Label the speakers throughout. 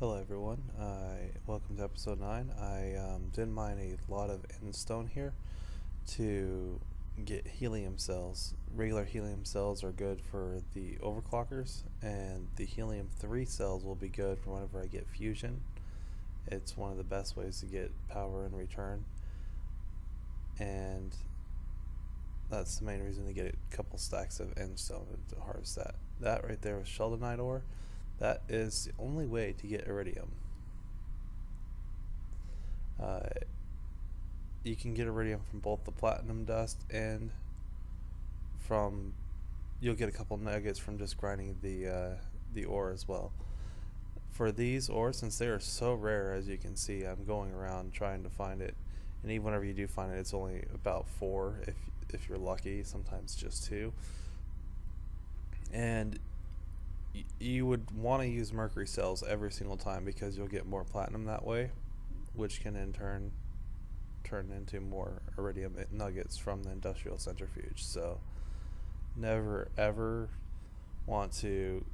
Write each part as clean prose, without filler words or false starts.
Speaker 1: Hello everyone, welcome to episode 9. I did mine a lot of endstone here to get helium cells. Regular helium cells are good for the overclockers, and the helium 3 cells will be good for whenever I get fusion. It's one of the best ways to get power in return, and that's the main reason to get a couple stacks of endstone to harvest that. That right there was sheldonite ore. That is the only way to get iridium. You can get iridium from both the platinum dust and you'll get a couple nuggets from just grinding the ore as well. For these ores, since they are so rare, as you can see, I'm going around trying to find it, and even whenever you do find it, it's only about 4 if you're lucky, sometimes just 2. And you would want to use mercury cells every single time because you'll get more platinum that way, which can in turn into more iridium nuggets from the industrial centrifuge. So never ever want to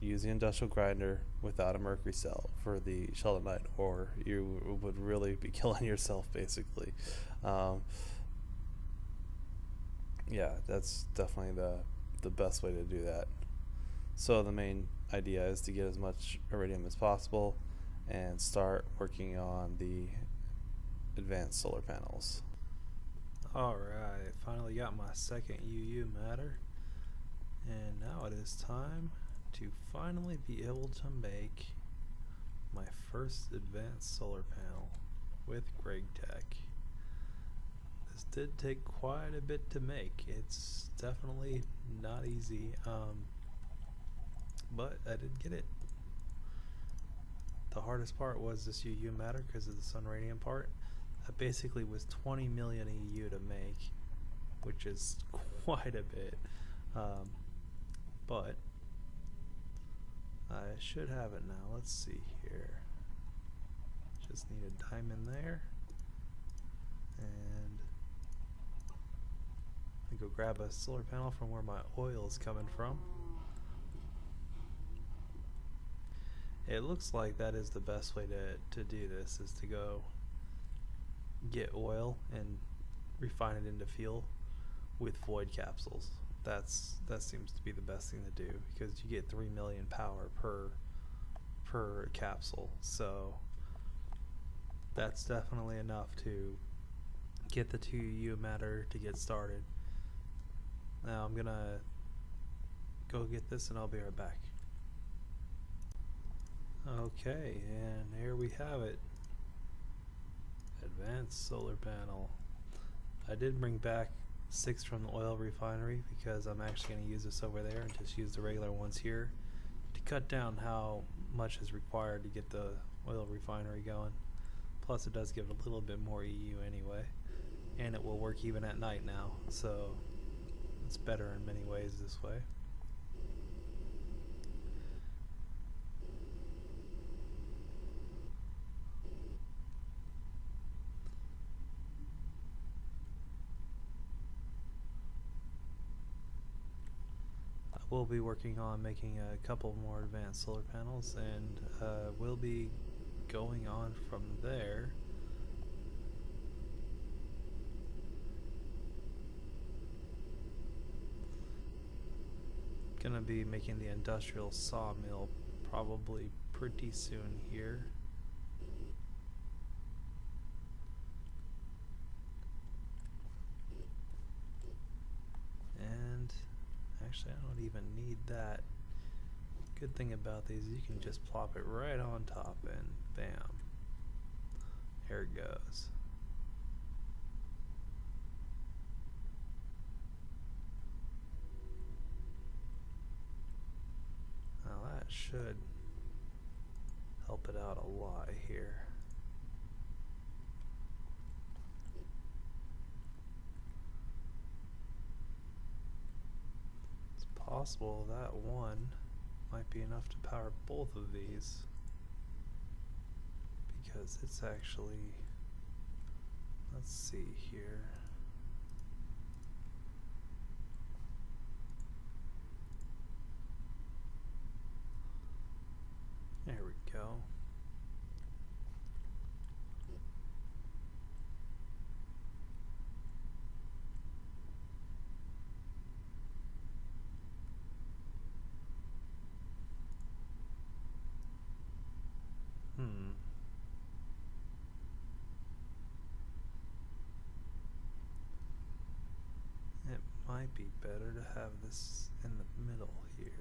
Speaker 1: use the industrial grinder without a mercury cell for the sheldonite, or you would really be killing yourself basically. Yeah, that's definitely the best way to do that. So the main idea is to get as much iridium as possible and start working on the advanced solar panels.
Speaker 2: Alright, finally got my second UU matter, and now it is time to finally be able to make my first advanced solar panel with GregTech. This did take quite a bit to make. It's definitely not easy, but I did get it. The hardest part was this UU matter because of the sun radiant part. That basically was 20 million EU to make, which is quite a bit, but I should have it now. Let's see here. Just need a diamond there, and I go grab a solar panel from where my oil is coming from. It looks like that is the best way to do this, is to go get oil and refine it into fuel with void capsules. That seems to be the best thing to do, because you get 3 million power per capsule. So that's definitely enough to get the 2 UU matter to get started. Now I'm gonna go get this and I'll be right back. Okay, and here we have it. Advanced solar panel. I did bring back 6 from the oil refinery because I'm actually going to use this over there and just use the regular ones here to cut down how much is required to get the oil refinery going. Plus it does give a little bit more EU anyway, and it will work even at night now, so it's better in many ways this way. We'll be working on making a couple more advanced solar panels, and we'll be going on from there. Gonna be making the industrial sawmill probably pretty soon here. And actually, I don't even need that. Good thing about these, you can just plop it right on top and bam, there it goes. Now that should help it out a lot here. Possible that one might be enough to power both of these, because it's actually, let's see here, there we go. It might be better to have this in the middle here.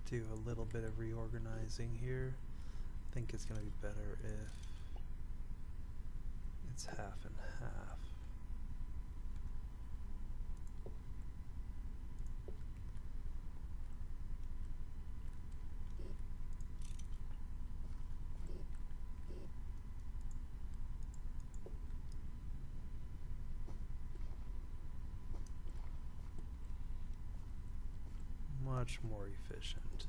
Speaker 2: Do a little bit of reorganizing here. I think it's going to be better if it's half and half. Much more efficient.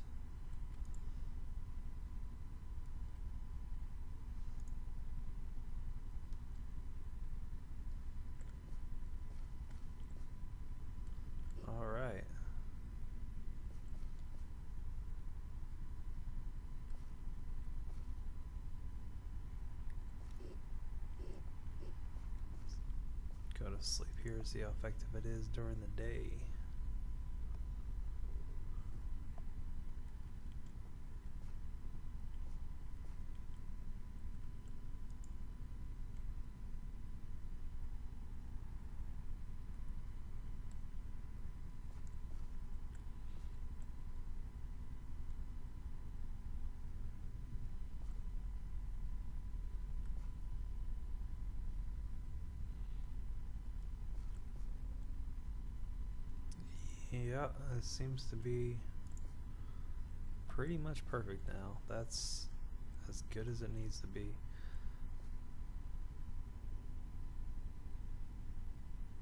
Speaker 2: All right. Go to sleep here, see how effective it is during the day. Yeah, it seems to be pretty much perfect now. That's as good as it needs to be.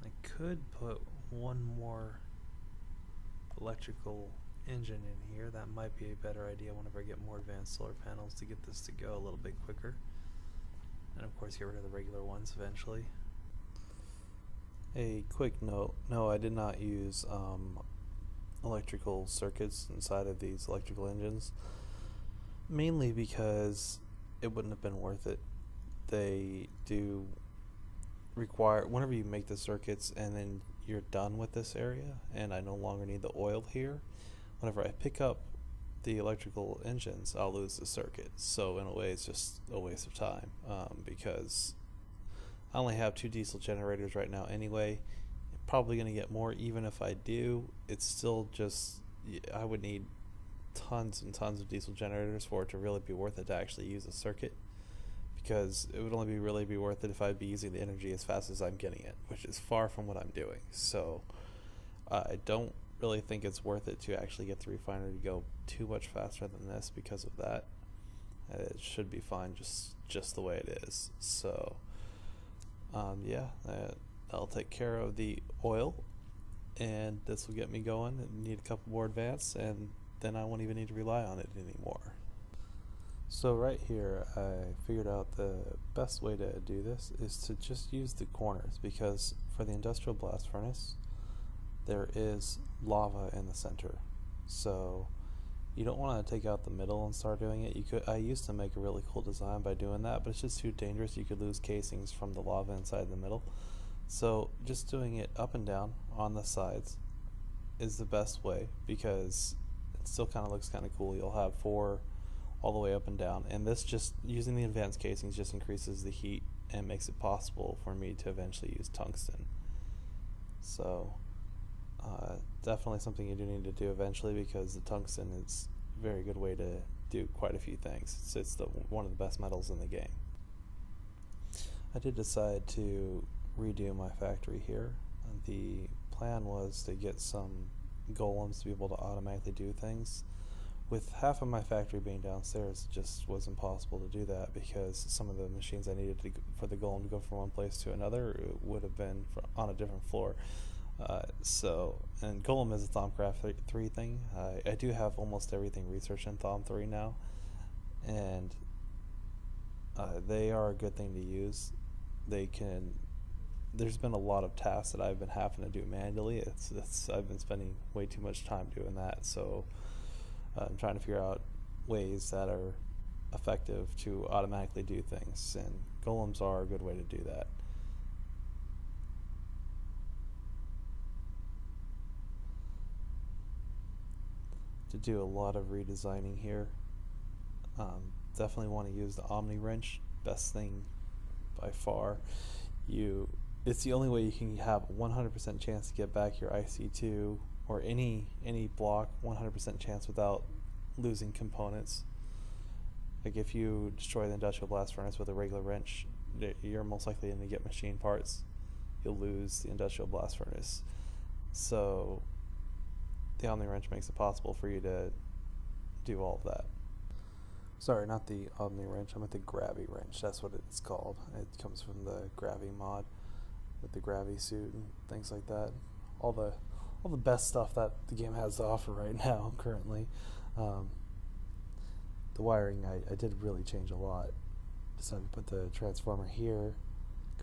Speaker 2: I could put one more electrical engine in here. That might be a better idea whenever I get more advanced solar panels to get this to go a little bit quicker. And of course get rid of the regular ones eventually.
Speaker 1: A quick note, no, I did not use electrical circuits inside of these electrical engines, mainly because it wouldn't have been worth it. They do require, whenever you make the circuits and then you're done with this area and I no longer need the oil here, whenever I pick up the electrical engines, I'll lose the circuit. So in a way it's just a waste of time, because I only have 2 diesel generators right now anyway. Probably going to get more. Even if I do, it's still just, I would need tons and tons of diesel generators for it to really be worth it to actually use a circuit, because it would only be worth it if I'd be using the energy as fast as I'm getting it, which is far from what I'm doing. So I don't really think it's worth it to actually get the refinery to go too much faster than this because of that. It should be fine just the way it is. So yeah, that'll take care of the oil, and this will get me going. And need a couple more advance, and then I won't even need to rely on it anymore. So right here, I figured out the best way to do this is to just use the corners, because for the industrial blast furnace, there is lava in the center. So you don't want to take out the middle and start doing it. I used to make a really cool design by doing that, but it's just too dangerous. You could lose casings from the lava inside the middle. So just doing it up and down on the sides is the best way, because it still kind of looks kind of cool. You'll have 4 all the way up and down, and this, just using the advanced casings, just increases the heat and makes it possible for me to eventually use tungsten. So definitely something you do need to do eventually, because the tungsten is a very good way to do quite a few things. It's one of the best metals in the game. I did decide to redo my factory here. The plan was to get some golems to be able to automatically do things. With half of my factory being downstairs, it just was impossible to do that, because some of the machines I needed for the golem to go from one place to another would have been on a different floor. And Golem is a Thaumcraft 3 thing. I do have almost everything researched in Thaum 3 now, and they are a good thing to use. There's been a lot of tasks that I've been having to do manually. I've been spending way too much time doing that, so I'm trying to figure out ways that are effective to automatically do things, and golems are a good way to do that. To do a lot of redesigning here, definitely want to use the Omni wrench. Best thing by far. It's the only way you can have 100% chance to get back your IC2 or any block 100% chance without losing components. Like if you destroy the industrial blast furnace with a regular wrench, you're most likely going to get machine parts. You'll lose the industrial blast furnace. So the Omni wrench makes it possible for you to do all of that. Sorry, not the Omni wrench, I meant the Gravy wrench. That's what it's called. It comes from the Gravy mod with the Gravy suit and things like that. All the best stuff that the game has to offer right now currently. The wiring I did really change a lot. Decided to put the transformer here,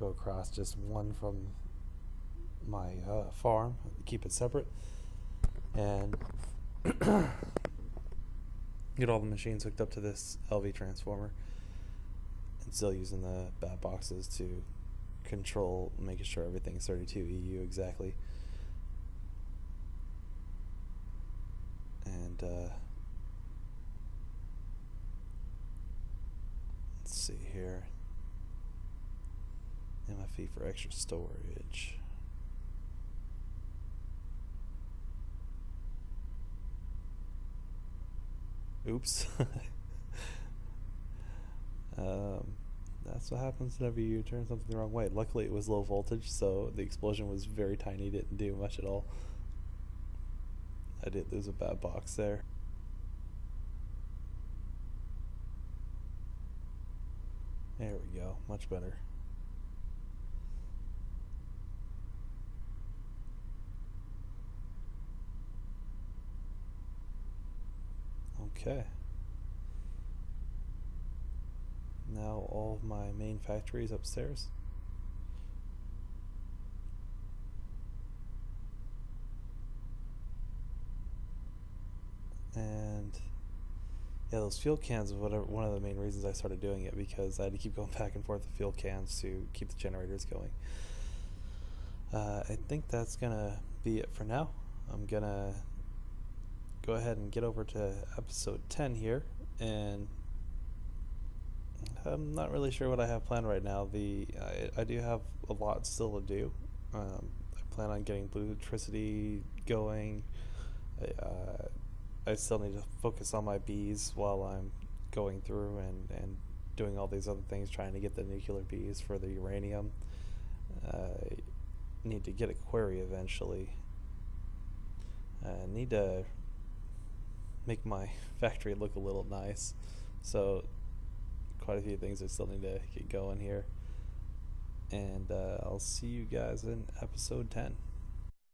Speaker 1: go across just one from my farm, keep it separate, and get all the machines hooked up to this LV transformer, and still using the bat boxes to control, making sure everything's 32 EU exactly. And let's see here, MFE for extra storage. Oops. That's what happens whenever you turn something the wrong way. Luckily it was low voltage, so the explosion was very tiny, didn't do much at all. I did lose a bad box there. There we go, much better. Okay. Now all of my main factories upstairs. And yeah, those fuel cans is one of the main reasons I started doing it, because I had to keep going back and forth with fuel cans to keep the generators going. I think that's gonna be it for now. I'm gonna go ahead and get over to episode 10 here, and I'm not really sure what I have planned right now. I do have a lot still to do. I plan on getting Blue Electricity going. I still need to focus on my bees while I'm going through and doing all these other things, trying to get the nuclear bees for the uranium. I need to get a quarry eventually. I need to make my factory look a little nice, so quite a few things I still need to get going here, and I'll see you guys in episode 10.